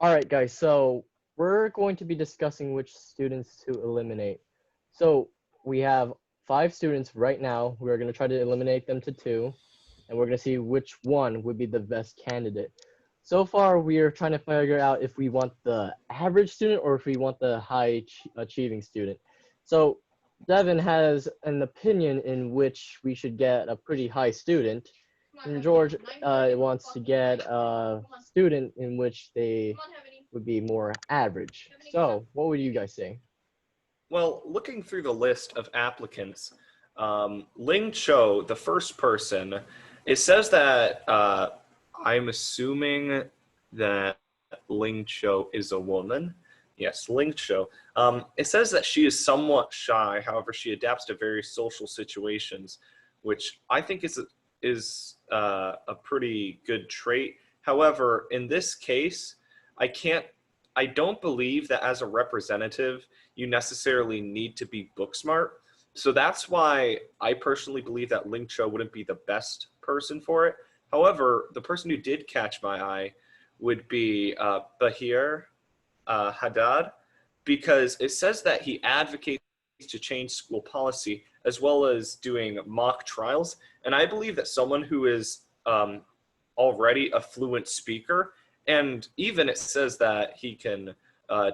All right, guys. So we're going to be discussing which students to eliminate. So we have 5 students right now. We're going to try to eliminate them to 2, and we're going to see which one would be the best candidate. So far, we are trying to figure out if we want the average student or if we want the high achieving student. So Devin has an opinion in which we should get a pretty high student, and George wants to get a student in which they would be more average. So what would you guys say? Well, looking through the list of applicants, Ling Cho, the first person, it says that I'm assuming that Ling Cho is a woman. Yes, Ling Cho. It says that she is somewhat shy. However, she adapts to various social situations, which I think is a pretty good trait. However, in this case, I don't believe that as a representative, you necessarily need to be book smart. So that's why I personally believe that Ling Cho wouldn't be the best person for it. However, the person who did catch my eye would be Bahir Haddad, because it says that he advocates to change school policy as well as doing mock trials. And I believe that someone who is already a fluent speaker, and even it says that he can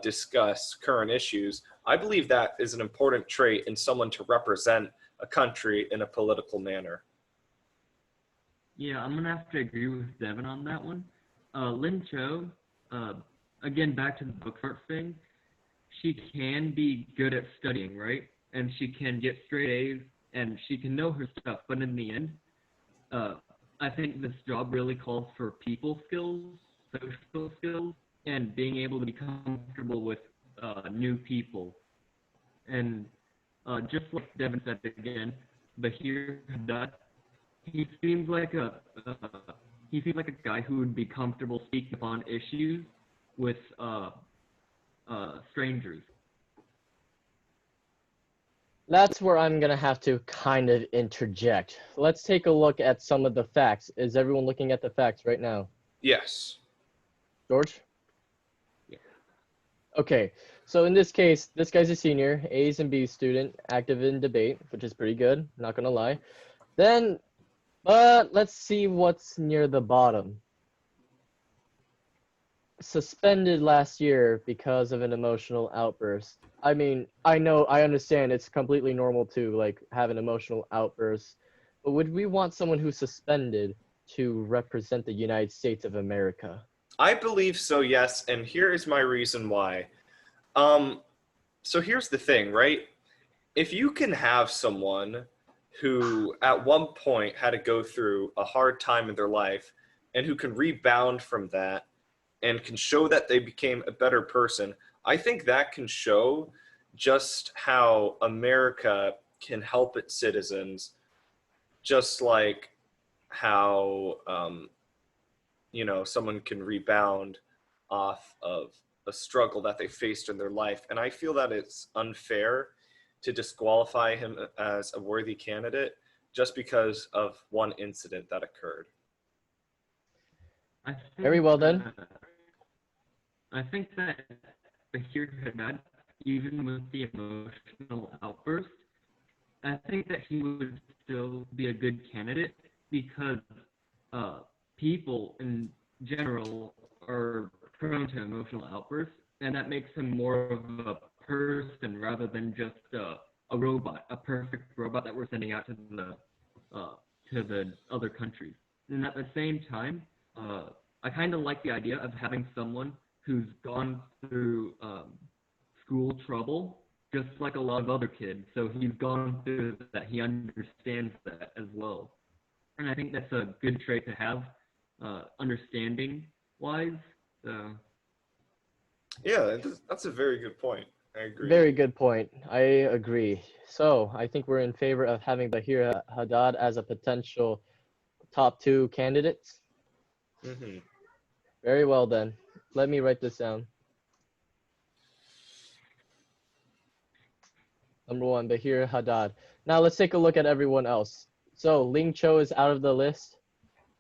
discuss current issues, I believe that is an important trait in someone to represent a country in a political manner. Yeah, I'm going to have to agree with Devin on that one. Lin Cho, again, back to the book smart thing, she can be good at studying, right? And she can get straight A's, and she can know her stuff. But in the end, I think this job really calls for people skills, social skills, and being able to be comfortable with new people. And just like Devin said again, Bahir Haddad, he seems like a guy who would be comfortable speaking on issues with strangers. That's where I'm gonna have to kind of interject. Let's take a look at some of the facts. Is everyone looking at the facts right now? Yes. George? Yeah. Okay, so in this case, this guy's a senior, A's and B's student, active in debate, which is pretty good, not gonna lie. Then, but let's see what's near the bottom. Suspended last year because of an emotional outburst. I mean, I understand it's completely normal to like have an emotional outburst, but would we want someone who's suspended to represent the United States of America? I believe so, yes, and here is my reason why. So here's the thing, right? If you can have someone who at one point had to go through a hard time in their life and who can rebound from that and can show that they became a better person, I think that can show just how America can help its citizens, just like how someone can rebound off of a struggle that they faced in their life. And I feel that it's unfair to disqualify him as a worthy candidate just because of one incident that occurred. Very well done. I think that Bahir Haddad, even with the emotional outburst, I think that he would still be a good candidate because people in general are prone to emotional outbursts, and that makes him more of a person rather than just a robot, a perfect robot that we're sending out to the other countries. And at the same time, I kind of like the idea of having someone who's gone through school trouble, just like a lot of other kids. So he's gone through that. He understands that as well. And I think that's a good trait to have, understanding-wise. Yeah, that's a very good point. I agree. Very good point. I agree. So I think we're in favor of having Bahir Haddad as a potential top 2 candidates. Mm-hmm. Very well then. Let me write this down. Number 1, Bahir Haddad. Now let's take a look at everyone else. So Ling Cho is out of the list.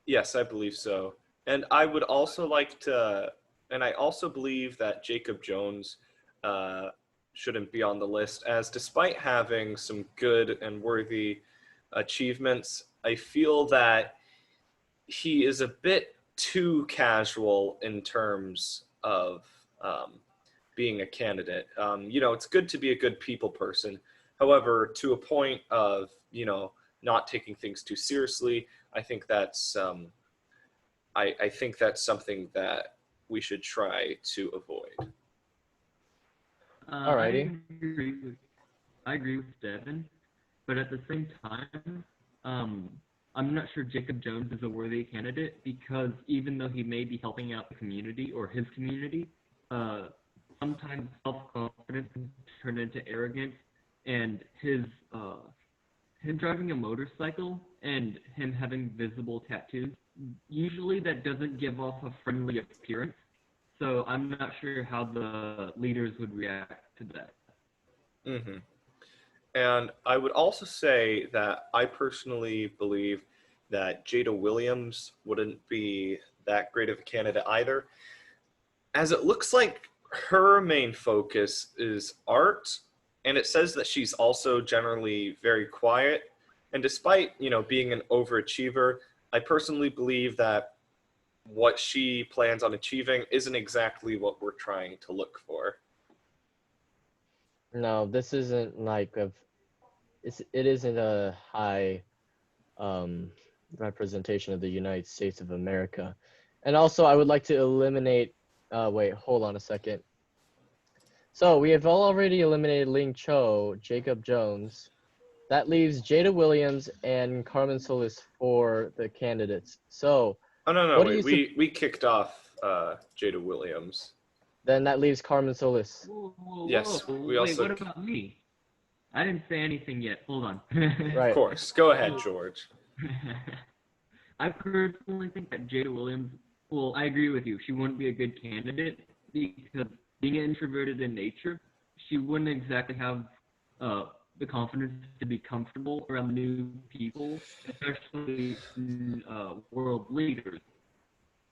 Yes, I believe so. And I would also like to And I also believe that Jacob Jones shouldn't be on the list, as despite having some good and worthy achievements, I feel that he is a bit too casual in terms of being a candidate. It's good to be a good people person. However, to a point of, not taking things too seriously, I think that's I think that's something that we should try to avoid. Alrighty. I agree with Devin, but at the same time, I'm not sure Jacob Jones is a worthy candidate because even though he may be helping out the community or his community, sometimes self-confidence can turn into arrogance, and him driving a motorcycle and him having visible tattoos, usually that doesn't give off a friendly appearance. So I'm not sure how the leaders would react to that. Hmm. And I would also say that I personally believe that Jada Williams wouldn't be that great of a candidate either, as it looks like her main focus is art, and it says that she's also generally very quiet. And despite, being an overachiever, I personally believe that what she plans on achieving isn't exactly what we're trying to look for. No, this isn't like it isn't a high um, representation of the United States of America. And also, I would like to eliminate. Wait, hold on a second. So we have already eliminated Ling Cho, Jacob Jones. That leaves Jada Williams and Carmen Solis for the candidates. So Oh, no, what do wait. you? We kicked off Jada Williams. Then that leaves Carmen Solis. Yes, we Wait, also. what about me? I didn't say anything yet. Hold on. Of Right. course. Go ahead, George. I personally think that Jada Williams, well, I agree with you. She wouldn't be a good candidate because being introverted in nature, she wouldn't exactly have the confidence to be comfortable around new people, especially world leaders.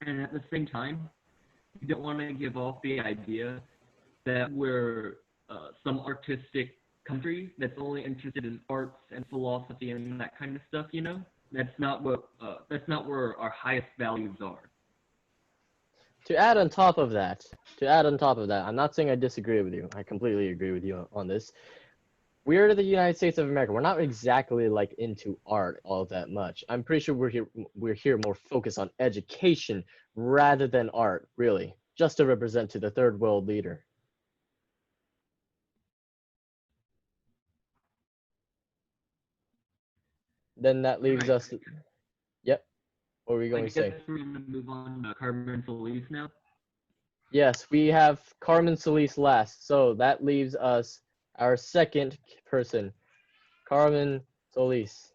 And at the same time, you don't want to give off the idea that we're some artistic country that's only interested in arts and philosophy and that kind of stuff. That's not where our highest values are. To add on top of that, I'm not saying I disagree with you. I completely agree with you on this. We're the United States of America. We're not exactly like into art all that much. I'm pretty sure we're here more focused on education rather than art, really, just to represent to the third world leader. Then that leaves Right. us. Yep. What were we I going to guess say? we're gonna move on to Carmen Solis now. Yes, we have Carmen Solis last, so that leaves us our second person, Carmen Solis.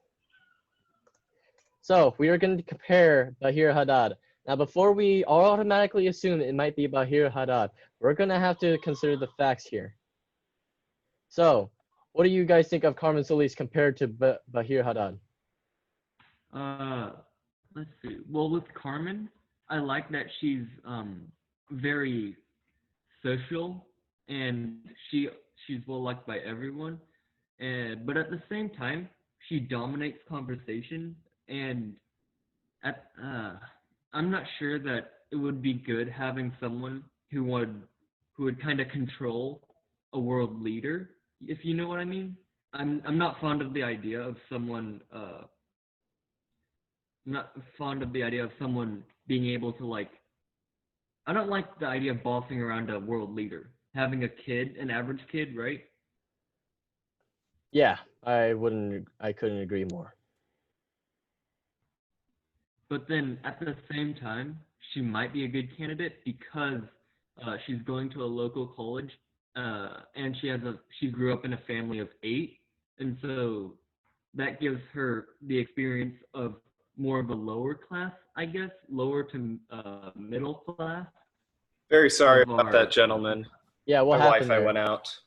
So we are going to compare Bahir Haddad. Now, before we automatically assume it might be Bahir Haddad, we're going to have to consider the facts here. So, what do you guys think of Carmen Solis compared to Bahir Haddad? Uh, let's see. Well, with Carmen, I like that she's very social and she's well liked by everyone. And but at the same time, she dominates conversation and at I'm not sure that it would be good having someone who would kind of control a world leader, if you know what I mean. I'm not fond of the idea of someone not fond of the idea of someone being able to like I don't like the idea of bossing around a world leader. Having a kid, an average kid, right? Yeah, I couldn't agree more. But then at the same time, she might be a good candidate because she's going to a local college, and she grew up in a family of 8, and so that gives her the experience of more of a lower class, I guess, lower to middle class Very sorry of about that, our. gentlemen. Yeah, My what happened Wi-Fi there? went out.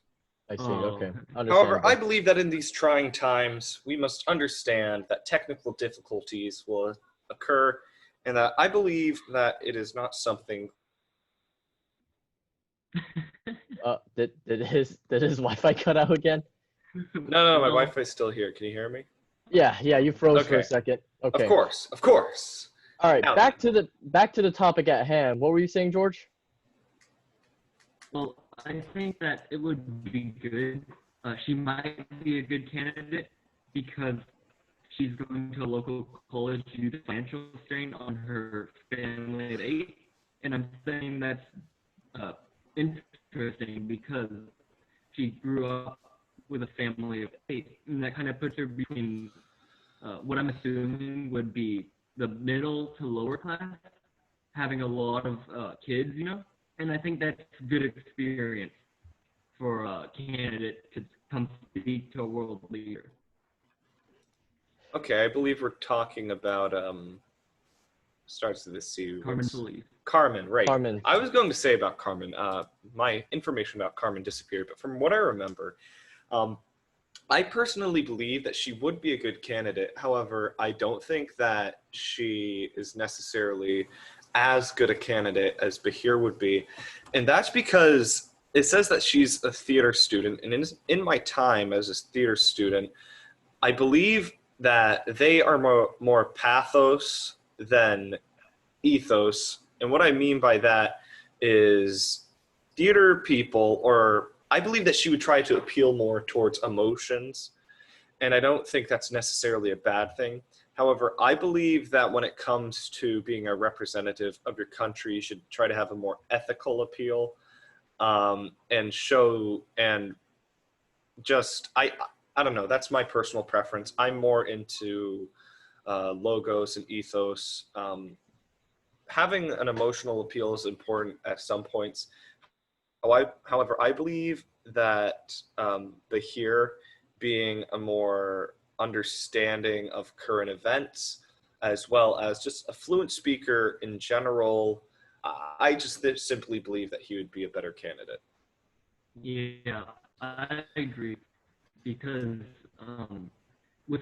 I see. Oh, Okay, However, I understandable. believe that in these trying times, we must understand that technical difficulties will occur, and that I believe that it is not something Did his Wi-Fi cut out again? No, my Well, Wi-Fi's still here. Can you hear me? Yeah, you froze for a Okay. second. Of Okay. course, of course. All right, Now back then. to the topic at hand. What were you saying, George? well, I think that it would be good. She might be a good candidate because she's going to a local college due to financial strain on her family at 8. And I'm saying that's uh, interesting because she grew up with a family of 8, and that kind of puts her between what I'm assuming would be the middle to lower class, having a lot of kids, and I think that's good experience for a candidate to come speak to a world leader. Okay, I believe we're talking about starts with a C. Carmen Solis. Carmen, right. Carmen. I was going to say about Carmen. My information about Carmen disappeared, but from what I remember, I personally believe that she would be a good candidate. However, I don't think that she is necessarily as good a candidate as Bahir would be. And that's because it says that she's a theater student. And in my time as a theater student, I believe that they are more pathos than ethos. And what I mean by that is theater people, or I believe that she would try to appeal more towards emotions. And I don't think that's necessarily a bad thing. However, I believe that when it comes to being a representative of your country, you should try to have a more ethical appeal, and show, and just, I don't know, that's my personal preference. I'm more into logos and ethos. Having an emotional appeal is important at some points. However, I believe that Bahir, being a more understanding of current events, as well as just a fluent speaker in general, I just simply believe that he would be a better candidate. Yeah, I agree because with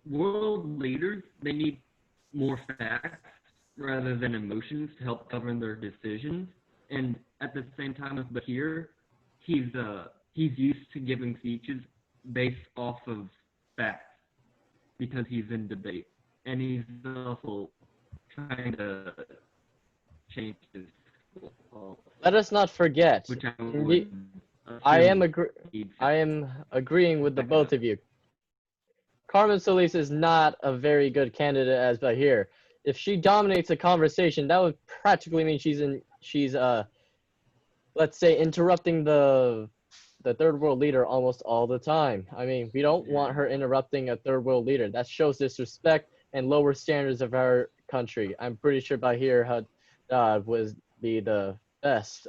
world leaders, they need more facts rather than emotions to help govern their decisions. And at the same time as Bahir, he's used to giving speeches based off of facts because he's in debate, and he's also trying to change his school, Let us not forget. which I Indeed, would I am assume he'd I am agreeing with the back it both up. of you. Carmen Solis is not a very good candidate as Bahir. If she dominates a conversation, that would practically mean she's let's say interrupting the third world leader almost all the time. I mean, we don't want her interrupting a third world leader. That shows disrespect and lower standards of our country. I'm pretty sure Bahir Haddad would be the best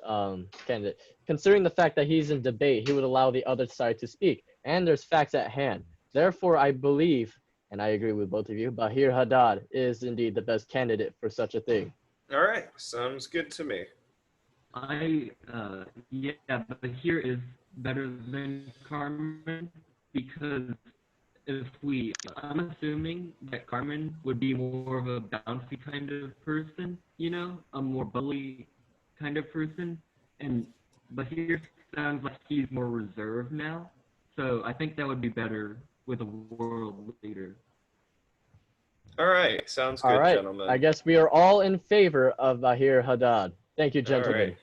candidate. Considering the fact that he's in debate, he would allow the other side to speak, and there's facts at hand. Therefore, I believe, and I agree with both of you, Bahir Haddad is indeed the best candidate for such a thing. All right, sounds good to me. Yeah, but here is better than Carmen because I'm assuming that Carmen would be more of a bouncy kind of person, a more bubbly kind of person, but here sounds like he's more reserved now. So I think that would be better with a world leader. All right, sounds All good, right, I gentlemen. guess we are all in favor of Bahir Haddad. Thank you, All right. gentlemen.